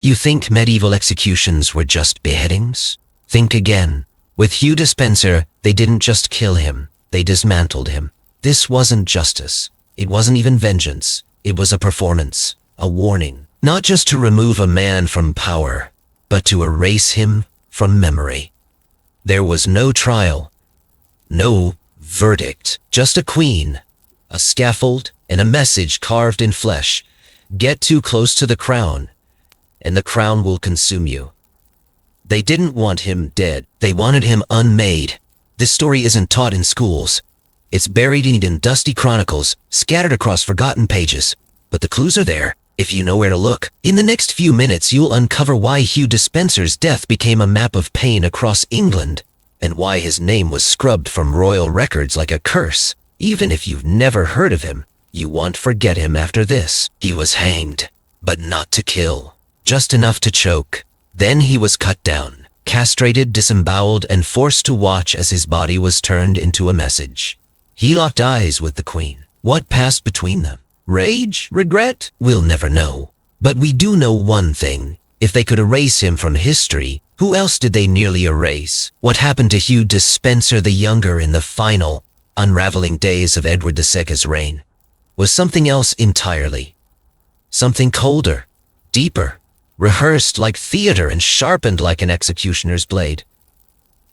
You think medieval executions were just beheadings? Think again. With Hugh Despenser, they didn't just kill him, they dismantled him. This wasn't justice. It wasn't even vengeance. It was a performance, a warning. Not just to remove a man from power, but to erase him from memory. There was no trial, no verdict, just a queen, a scaffold, and a message carved in flesh. Get too close to the crown, and the crown will consume you. They didn't want him dead. They wanted him unmade. This story isn't taught in schools. It's buried in dusty chronicles, scattered across forgotten pages. But the clues are there, if you know where to look. In the next few minutes, you'll uncover why Hugh Despenser's death became a map of pain across England, and why his name was scrubbed from royal records like a curse. Even if you've never heard of him, you won't forget him after this. He was hanged, but not to kill. Just enough to choke. Then he was cut down, castrated, disemboweled, and forced to watch as his body was turned into a message. He locked eyes with the queen. What passed between them? Rage? Regret? We'll never know. But we do know one thing. If they could erase him from history, who else did they nearly erase? What happened to Hugh Despenser the Younger in the final, unraveling days of Edward II's reign was something else entirely. Something colder, deeper, rehearsed like theater and sharpened like an executioner's blade.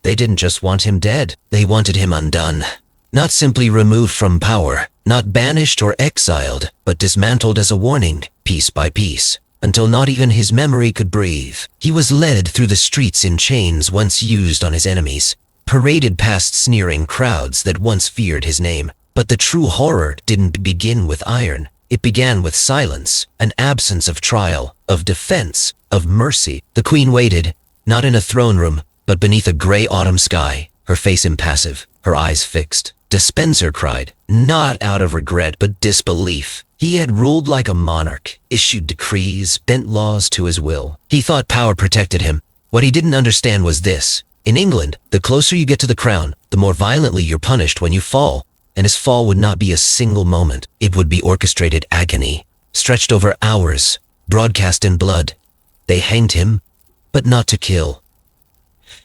They didn't just want him dead, they wanted him undone. Not simply removed from power, not banished or exiled, but dismantled as a warning, piece by piece, until not even his memory could breathe. He was led through the streets in chains once used on his enemies, paraded past sneering crowds that once feared his name. But the true horror didn't begin with iron. It began with silence, an absence of trial, of defense, of mercy. The queen waited, not in a throne room, but beneath a gray autumn sky, her face impassive, her eyes fixed. Despenser cried, not out of regret but disbelief. He had ruled like a monarch, issued decrees, bent laws to his will. He thought power protected him. What he didn't understand was this. In England, the closer you get to the crown, the more violently you're punished when you fall. And his fall would not be a single moment. It would be orchestrated agony, stretched over hours, broadcast in blood. They hanged him, but not to kill.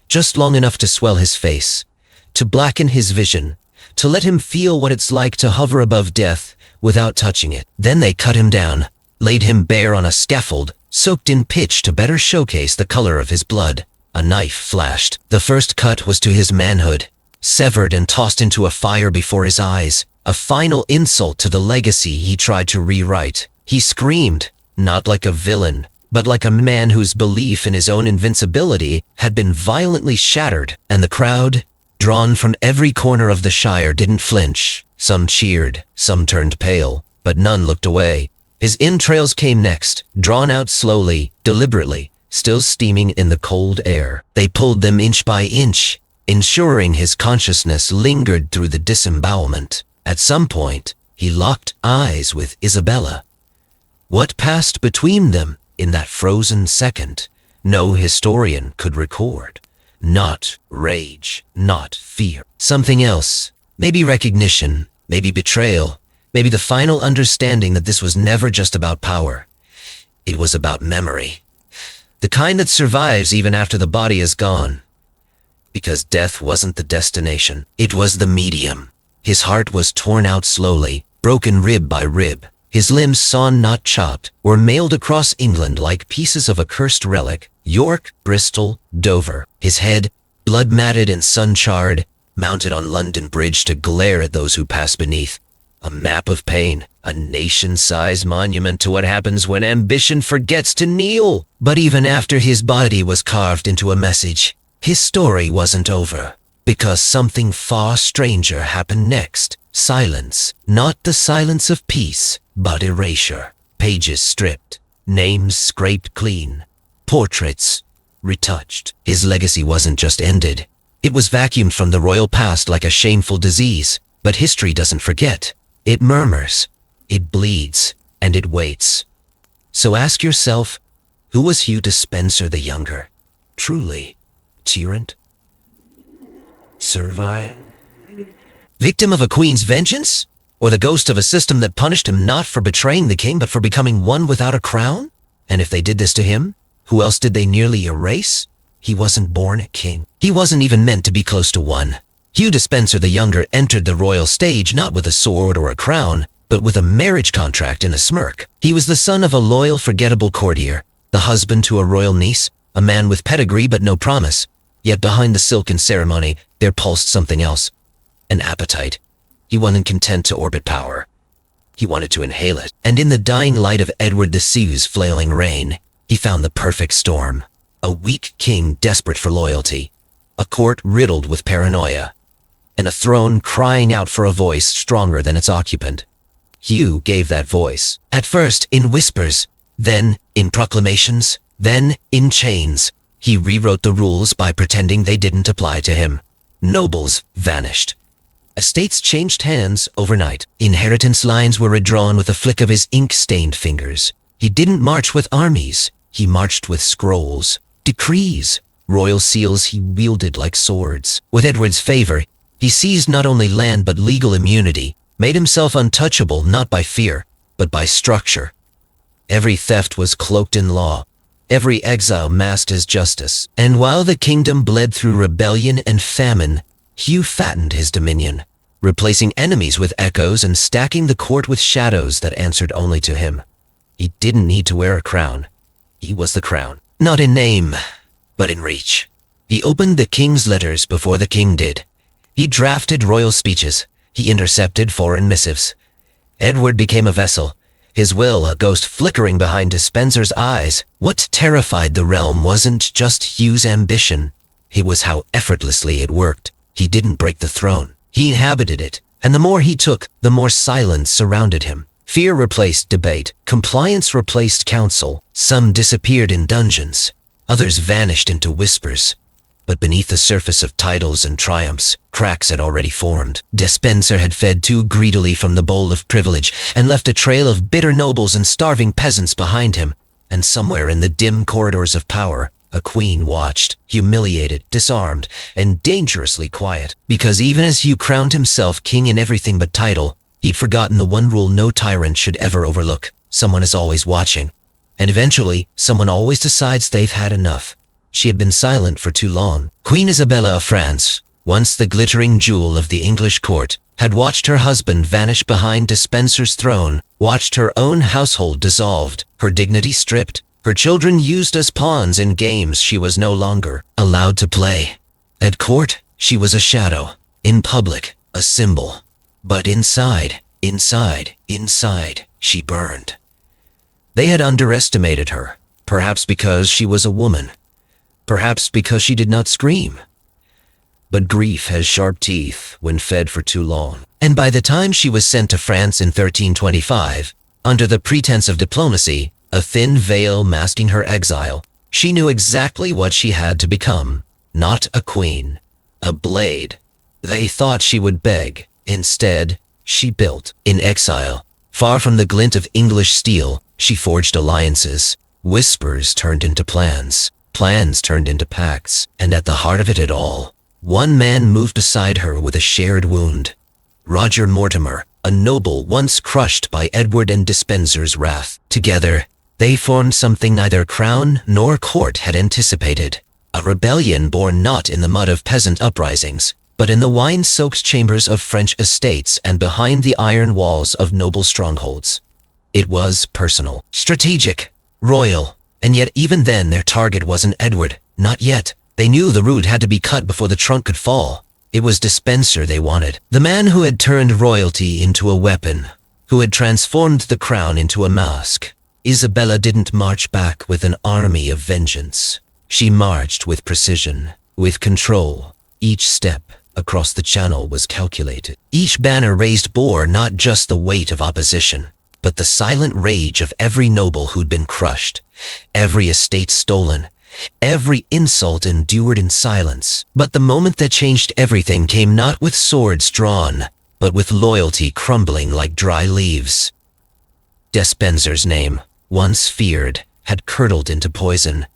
Just long enough to swell his face, to blacken his vision, to let him feel what it's like to hover above death without touching it. Then they cut him down, laid him bare on a scaffold, soaked in pitch to better showcase the color of his blood. A knife flashed. The first cut was to his manhood, severed and tossed into a fire before his eyes, a final insult to the legacy he tried to rewrite. He screamed, not like a villain, but like a man whose belief in his own invincibility had been violently shattered, and the crowd, drawn from every corner of the Shire, didn't flinch. Some cheered, some turned pale, but none looked away. His entrails came next, drawn out slowly, deliberately, still steaming in the cold air. They pulled them inch by inch, ensuring his consciousness lingered through the disembowelment. At some point, he locked eyes with Isabella. What passed between them in that frozen second, no historian could record. Not rage, not fear. Something else. Maybe recognition, maybe betrayal, maybe the final understanding that this was never just about power. It was about memory. The kind that survives even after the body is gone. Because death wasn't the destination, it was the medium. His heart was torn out slowly, broken rib by rib. His limbs, sawn not chopped, were mailed across England like pieces of a cursed relic. York, Bristol, Dover. His head, blood-matted and sun-charred, mounted on London Bridge to glare at those who passed beneath. A map of pain, a nation-sized monument to what happens when ambition forgets to kneel. But even after his body was carved into a message, his story wasn't over, because something far stranger happened next. Silence, not the silence of peace, but erasure. Pages stripped, names scraped clean, portraits retouched. His legacy wasn't just ended. It was vacuumed from the royal past like a shameful disease. But history doesn't forget. It murmurs, it bleeds, and it waits. So ask yourself, who was Hugh Despenser the Younger? Truly, tyrant? Servile? Victim of a queen's vengeance? Or the ghost of a system that punished him not for betraying the king but for becoming one without a crown? And if they did this to him, Who else did they nearly erase? He wasn't born a king. He wasn't even meant to be close to one. Hugh Despenser the Younger entered the royal stage not with a sword or a crown, but with a marriage contract and a smirk. He was the son of a loyal, forgettable courtier, the husband to a royal niece, a man with pedigree but no promise. Yet behind the silken ceremony, there pulsed something else. An appetite. He wasn't content to orbit power. He wanted to inhale it. And in the dying light of Edward VI's flailing reign, he found the perfect storm. A weak king desperate for loyalty. A court riddled with paranoia. And a throne crying out for a voice stronger than its occupant. Hugh gave that voice. At first in whispers, then in proclamations, then in chains. He rewrote the rules by pretending they didn't apply to him. Nobles vanished. Estates changed hands overnight. Inheritance lines were redrawn with a flick of his ink-stained fingers. He didn't march with armies. He marched with scrolls, decrees, royal seals he wielded like swords. With Edward's favor, he seized not only land but legal immunity, made himself untouchable not by fear, but by structure. Every theft was cloaked in law. Every exile masked as justice. And while the kingdom bled through rebellion and famine, Hugh fattened his dominion, replacing enemies with echoes and stacking the court with shadows that answered only to him. He didn't need to wear a crown. He was the crown. Not in name, but in reach. He opened the king's letters before the king did. He drafted royal speeches. He intercepted foreign missives. Edward became a vessel, his will a ghost flickering behind Despenser's eyes. What terrified the realm wasn't just Hugh's ambition. It was how effortlessly it worked. He didn't break the throne. He inhabited it, and the more he took, the more silence surrounded him. Fear replaced debate. Compliance replaced counsel. Some disappeared in dungeons. Others vanished into whispers. But beneath the surface of titles and triumphs, cracks had already formed. Despenser had fed too greedily from the bowl of privilege and left a trail of bitter nobles and starving peasants behind him. And somewhere in the dim corridors of power, a queen watched, humiliated, disarmed, and dangerously quiet. Because even as Hugh crowned himself king in everything but title, he'd forgotten the one rule no tyrant should ever overlook. Someone is always watching. And eventually, someone always decides they've had enough. She had been silent for too long. Queen Isabella of France, once the glittering jewel of the English court, had watched her husband vanish behind Despenser's throne, watched her own household dissolved, her dignity stripped, her children used as pawns in games she was no longer allowed to play. At court, she was a shadow. In public, a symbol. But inside, she burned. They had underestimated her, perhaps because she was a woman, perhaps because she did not scream. But grief has sharp teeth when fed for too long. And by the time she was sent to France in 1325, under the pretense of diplomacy, a thin veil masking her exile, she knew exactly what she had to become. Not a queen, a blade. They thought she would beg. Instead, she built. In exile, far from the glint of English steel, she forged alliances. Whispers turned into plans. Plans turned into pacts. And at the heart of it all, one man moved beside her with a shared wound. Roger Mortimer, a noble once crushed by Edward and Despenser's wrath. Together, they formed something neither crown nor court had anticipated. A rebellion born not in the mud of peasant uprisings, but in the wine-soaked chambers of French estates and behind the iron walls of noble strongholds. It was personal, strategic, royal, and yet even then their target wasn't Edward. Not yet. They knew the root had to be cut before the trunk could fall. It was Despenser they wanted. The man who had turned royalty into a weapon, who had transformed the crown into a mask. Isabella didn't march back with an army of vengeance. She marched with precision, with control. Each step across the channel was calculated. Each banner raised bore not just the weight of opposition, but the silent rage of every noble who'd been crushed, every estate stolen, every insult endured in silence. But the moment that changed everything came not with swords drawn, but with loyalty crumbling like dry leaves. Despenser's name, once feared, had curdled into poison.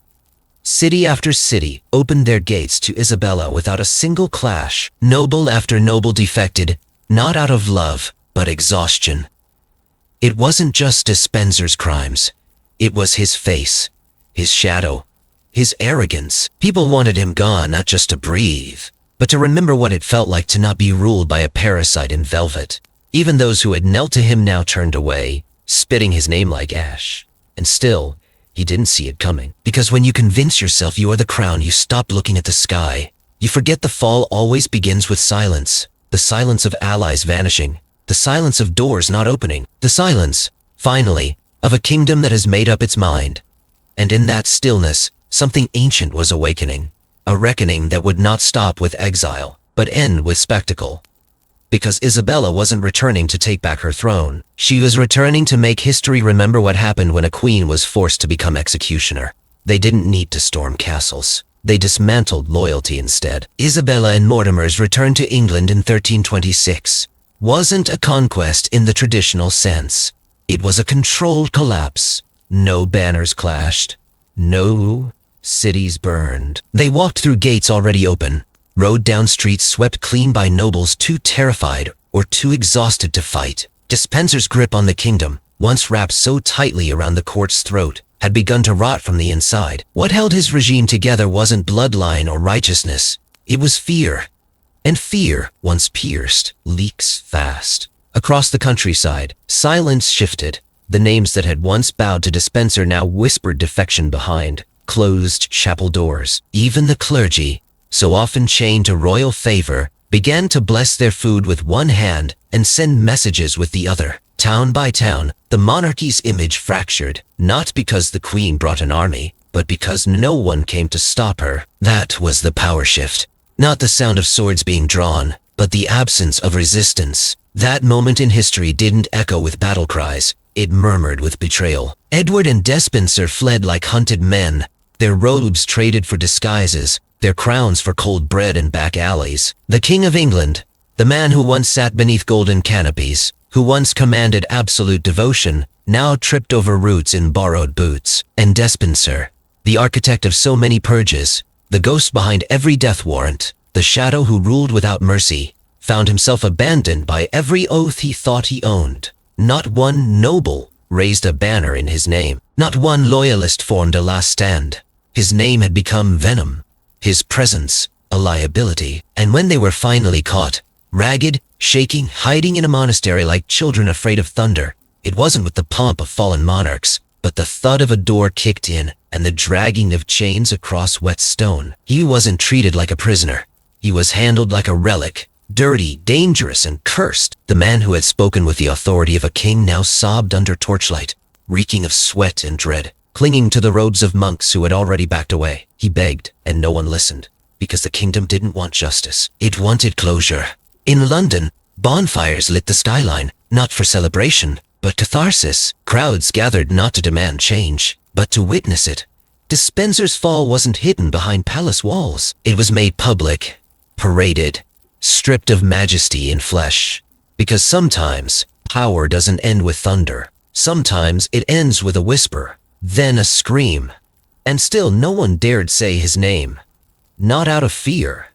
City after city opened their gates to Isabella without a single clash. Noble after noble defected, not out of love, but exhaustion. It wasn't just Despenser's crimes. It was his face, his shadow, his arrogance. People wanted him gone not just to breathe, but to remember what it felt like to not be ruled by a parasite in velvet. Even those who had knelt to him now turned away, spitting his name like ash. And still, he didn't see it coming. Because when you convince yourself you are the crown, you stop looking at the sky. You forget the fall always begins with silence. The silence of allies vanishing. The silence of doors not opening. The silence, finally, of a kingdom that has made up its mind. And in that stillness, something ancient was awakening. A reckoning that would not stop with exile, but end with spectacle. Because Isabella wasn't returning to take back her throne. She was returning to make history remember what happened when a queen was forced to become executioner. They didn't need to storm castles. They dismantled loyalty instead. Isabella and Mortimer's return to England in 1326 wasn't a conquest in the traditional sense. It was a controlled collapse. No banners clashed. No cities burned. They walked through gates already open, rode down streets swept clean by nobles too terrified or too exhausted to fight. Despenser's grip on the kingdom, once wrapped so tightly around the court's throat, had begun to rot from the inside. What held his regime together wasn't bloodline or righteousness. It was fear. And fear, once pierced, leaks fast. Across the countryside, silence shifted. The names that had once bowed to Despenser now whispered defection behind closed chapel doors. Even the clergy, so often chained to royal favor, began to bless their food with one hand and send messages with the other. Town by town, the monarchy's image fractured, not because the queen brought an army, but because no one came to stop her. That was the power shift. Not the sound of swords being drawn, but the absence of resistance. That moment in history didn't echo with battle cries. It murmured with betrayal. Edward and Despenser fled like hunted men, their robes traded for disguises, their crowns for cold bread and back alleys. The King of England, the man who once sat beneath golden canopies, who once commanded absolute devotion, now tripped over roots in borrowed boots. And Despenser, the architect of so many purges, the ghost behind every death warrant, the shadow who ruled without mercy, found himself abandoned by every oath he thought he owned. Not one noble raised a banner in his name. Not one loyalist formed a last stand. His name had become venom. His presence, a liability. And when they were finally caught, ragged, shaking, hiding in a monastery like children afraid of thunder, it wasn't with the pomp of fallen monarchs, but the thud of a door kicked in and the dragging of chains across wet stone. He wasn't treated like a prisoner. He was handled like a relic, dirty, dangerous, and cursed. The man who had spoken with the authority of a king now sobbed under torchlight, reeking of sweat and dread, clinging to the robes of monks who had already backed away. He begged, and no one listened, because the kingdom didn't want justice. It wanted closure. In London, bonfires lit the skyline, not for celebration, but catharsis. Crowds gathered not to demand change, but to witness it. Despenser's fall wasn't hidden behind palace walls. It was made public, paraded, stripped of majesty in flesh. Because sometimes, power doesn't end with thunder. Sometimes it ends with a whisper, then a scream. And still no one dared say his name. Not out of fear,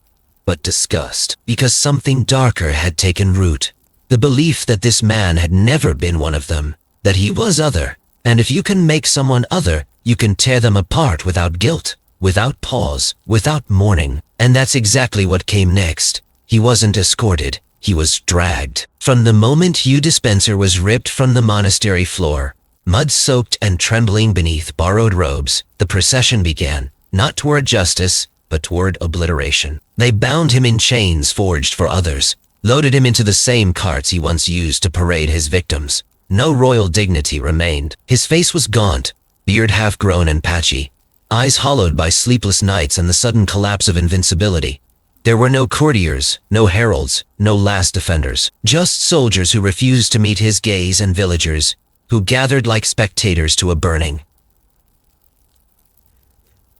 but disgust. Because something darker had taken root. The belief that this man had never been one of them. That he was other. And if you can make someone other, you can tear them apart without guilt, without pause, without mourning. And that's exactly what came next. He wasn't escorted, he was dragged. From the moment Hugh Despenser was ripped from the monastery floor, mud-soaked and trembling beneath borrowed robes, the procession began, not toward justice, but toward obliteration. They bound him in chains forged for others, loaded him into the same carts he once used to parade his victims. No royal dignity remained. His face was gaunt, beard half-grown and patchy, eyes hollowed by sleepless nights and the sudden collapse of invincibility. There were no courtiers, no heralds, no last defenders, just soldiers who refused to meet his gaze and villagers, who gathered like spectators to a burning.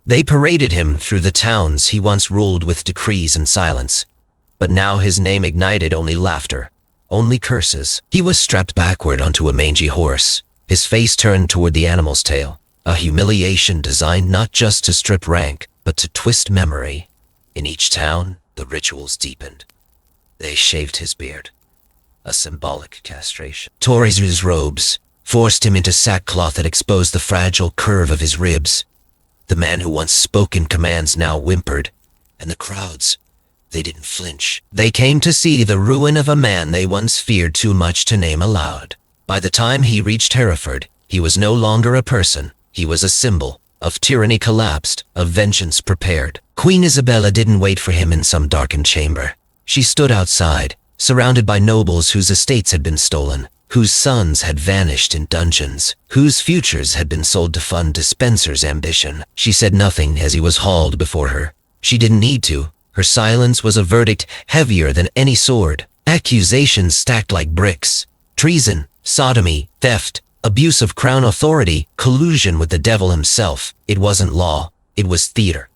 They paraded him through the towns he once ruled with decrees and silence. But now his name ignited only laughter, only curses. He was strapped backward onto a mangy horse, his face turned toward the animal's tail, a humiliation designed not just to strip rank, but to twist memory. In each town, the rituals deepened. They shaved his beard, a symbolic castration. Tore his robes, forced him into sackcloth that exposed the fragile curve of his ribs. The man who once spoke in commands now whimpered. And the crowds, they didn't flinch. They came to see the ruin of a man they once feared too much to name aloud. By the time he reached Hereford, he was no longer a person. He was a symbol of tyranny collapsed, of vengeance prepared. Queen Isabella didn't wait for him in some darkened chamber. She stood outside, surrounded by nobles whose estates had been stolen, whose sons had vanished in dungeons, whose futures had been sold to fund Despenser's ambition. She said nothing as he was hauled before her. She didn't need to. Her silence was a verdict heavier than any sword. Accusations stacked like bricks. Treason, sodomy, theft, abuse of crown authority, collusion with the devil himself. It wasn't law. It was theater.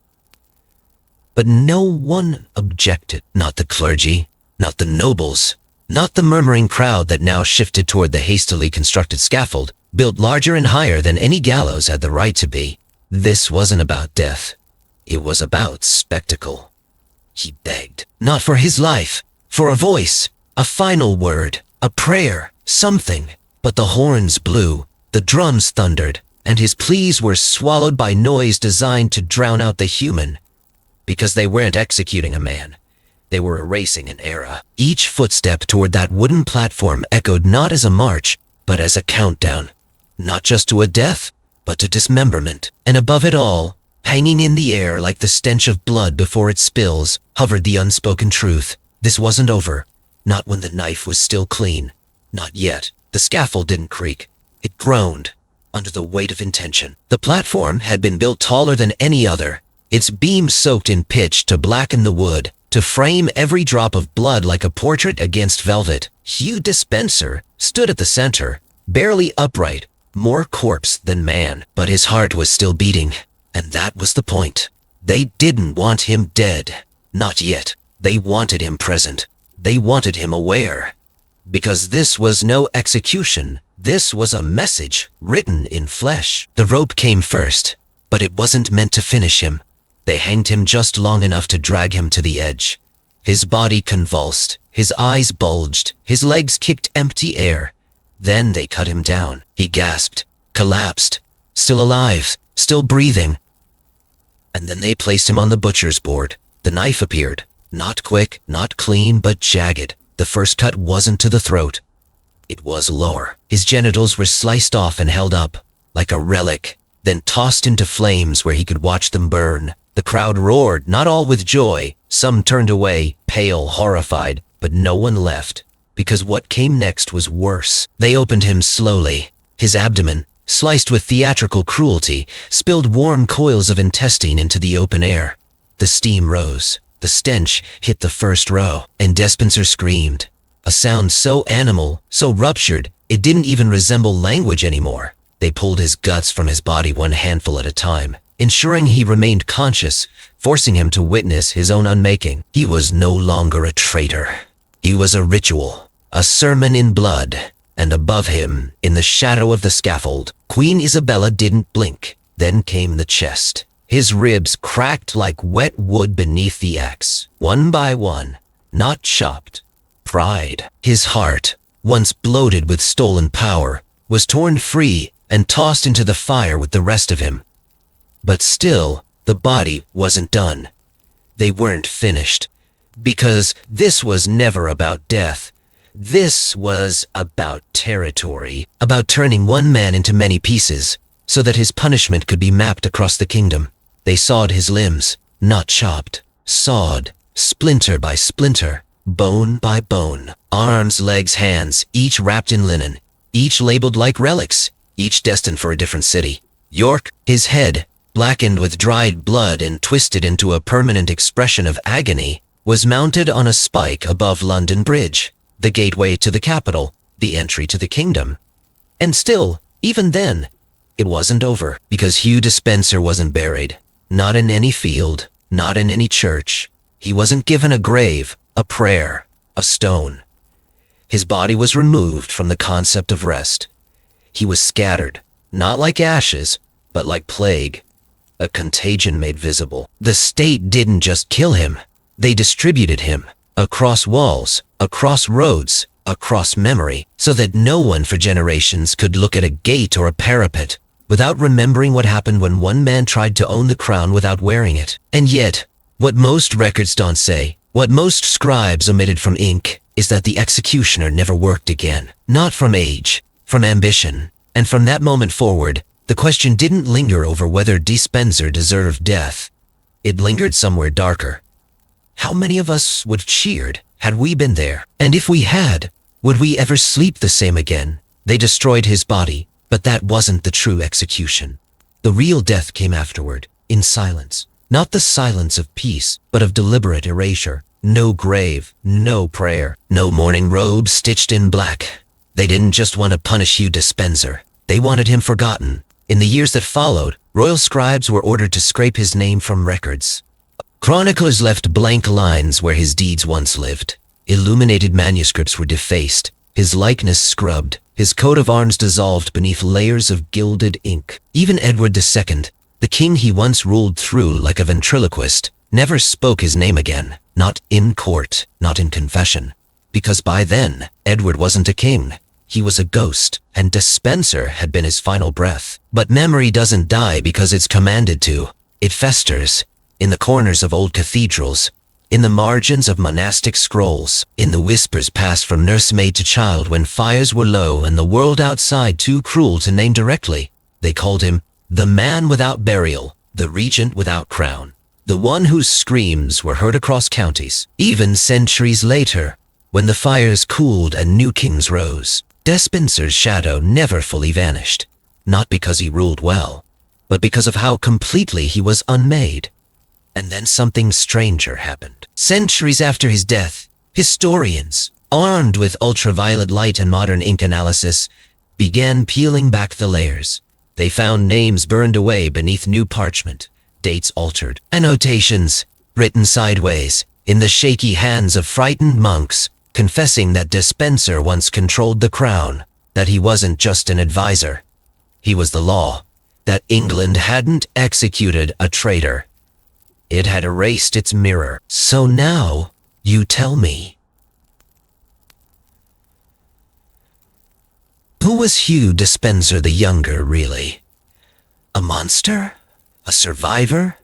But no one objected. Not the clergy, not the nobles, not the murmuring crowd that now shifted toward the hastily constructed scaffold, built larger and higher than any gallows had the right to be. This wasn't about death. It was about spectacle. He begged, not for his life, for a voice, a final word, a prayer, something. But the horns blew, the drums thundered, and his pleas were swallowed by noise designed to drown out the human. Because they weren't executing a man. They were erasing an era. Each footstep toward that wooden platform echoed not as a march, but as a countdown. Not just to a death, but to dismemberment. And above it all, hanging in the air like the stench of blood before it spills, hovered the unspoken truth. This wasn't over. Not when the knife was still clean. Not yet. The scaffold didn't creak. It groaned under the weight of intention. The platform had been built taller than any other, its beams soaked in pitch to blacken the wood, to frame every drop of blood like a portrait against velvet. Hugh Despenser stood at the center, barely upright, more corpse than man, but his heart was still beating. And that was the point. They didn't want him dead. Not yet. They wanted him present. They wanted him aware. Because this was no execution. This was a message written in flesh. The rope came first, but it wasn't meant to finish him. They hanged him just long enough to drag him to the edge. His body convulsed, his eyes bulged, his legs kicked empty air. Then they cut him down. He gasped, collapsed, still alive, still breathing. And then they placed him on the butcher's board. The knife appeared, not quick, not clean, but jagged. The first cut wasn't to the throat. It was lower. His genitals were sliced off and held up, like a relic, then tossed into flames where he could watch them burn. The crowd roared, not all with joy. Some turned away, pale, horrified, but no one left, because what came next was worse. They opened him slowly. His abdomen, sliced with theatrical cruelty, spilled warm coils of intestine into the open air. The steam rose. The stench hit the first row, and Despenser screamed. A sound so animal, so ruptured, it didn't even resemble language anymore. They pulled his guts from his body one handful at a time, ensuring he remained conscious, forcing him to witness his own unmaking. He was no longer a traitor. He was a ritual, a sermon in blood. And above him, in the shadow of the scaffold, Queen Isabella didn't blink. Then came the chest. His ribs cracked like wet wood beneath the axe, one by one, not chopped. Pride. His heart, once bloated with stolen power, was torn free and tossed into the fire with the rest of him. But still, the body wasn't done. They weren't finished. Because this was never about death. This was about territory, about turning one man into many pieces, so that his punishment could be mapped across the kingdom. They sawed his limbs, not chopped, sawed, splinter by splinter, bone by bone, arms, legs, hands, each wrapped in linen, each labeled like relics, each destined for a different city. York, his head, blackened with dried blood and twisted into a permanent expression of agony, was mounted on a spike above London Bridge, the gateway to the capital, the entry to the kingdom. And still, even then, it wasn't over, because Hugh Despenser wasn't buried. Not in any field, not in any church. He wasn't given a grave, a prayer, a stone. His body was removed from the concept of rest. He was scattered, not like ashes, but like plague, a contagion made visible. The state didn't just kill him, they distributed him across walls, across roads, across memory, so that no one for generations could look at a gate or a parapet without remembering what happened when one man tried to own the crown without wearing it. And yet, what most records don't say, what most scribes omitted from ink, is that the executioner never worked again. Not from age, from ambition. And from that moment forward, the question didn't linger over whether Despenser deserved death. It lingered somewhere darker. How many of us would have cheered had we been there? And if we had, would we ever sleep the same again? They destroyed his body, but that wasn't the true execution. The real death came afterward, in silence. Not the silence of peace, but of deliberate erasure. No grave, no prayer, no mourning robe stitched in black. They didn't just want to punish Hugh Despenser. They wanted him forgotten. In the years that followed, royal scribes were ordered to scrape his name from records. Chroniclers left blank lines where his deeds once lived. Illuminated manuscripts were defaced, his likeness scrubbed, his coat of arms dissolved beneath layers of gilded ink. Even Edward II, the king he once ruled through like a ventriloquist, never spoke his name again. Not in court, not in confession. Because by then, Edward wasn't a king. He was a ghost, and Despenser had been his final breath. But memory doesn't die because it's commanded to. It festers. In the corners of old cathedrals, in the margins of monastic scrolls, in the whispers passed from nursemaid to child when fires were low and the world outside too cruel to name directly. They called him the man without burial, the regent without crown, the one whose screams were heard across counties. Even centuries later, when the fires cooled and new kings rose, Despenser's shadow never fully vanished, not because he ruled well, but because of how completely he was unmade. And then something stranger happened. Centuries after his death, historians, armed with ultraviolet light and modern ink analysis, began peeling back the layers. They found names burned away beneath new parchment, dates altered, annotations written sideways, in the shaky hands of frightened monks, confessing that Despenser once controlled the crown, that he wasn't just an advisor. He was the law, that England hadn't executed a traitor. It had erased its mirror. So now, you tell me. Who was Hugh Despenser the Younger, really? A monster? A survivor?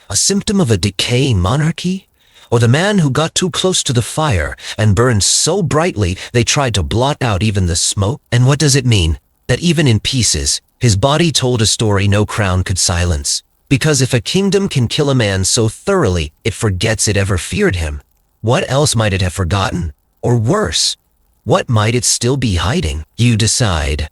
A symptom of a decaying monarchy? Or the man who got too close to the fire and burned so brightly they tried to blot out even the smoke? And what does it mean? That even in pieces, his body told a story no crown could silence. Because if a kingdom can kill a man so thoroughly it forgets it ever feared him, what else might it have forgotten? Or worse, what might it still be hiding? You decide.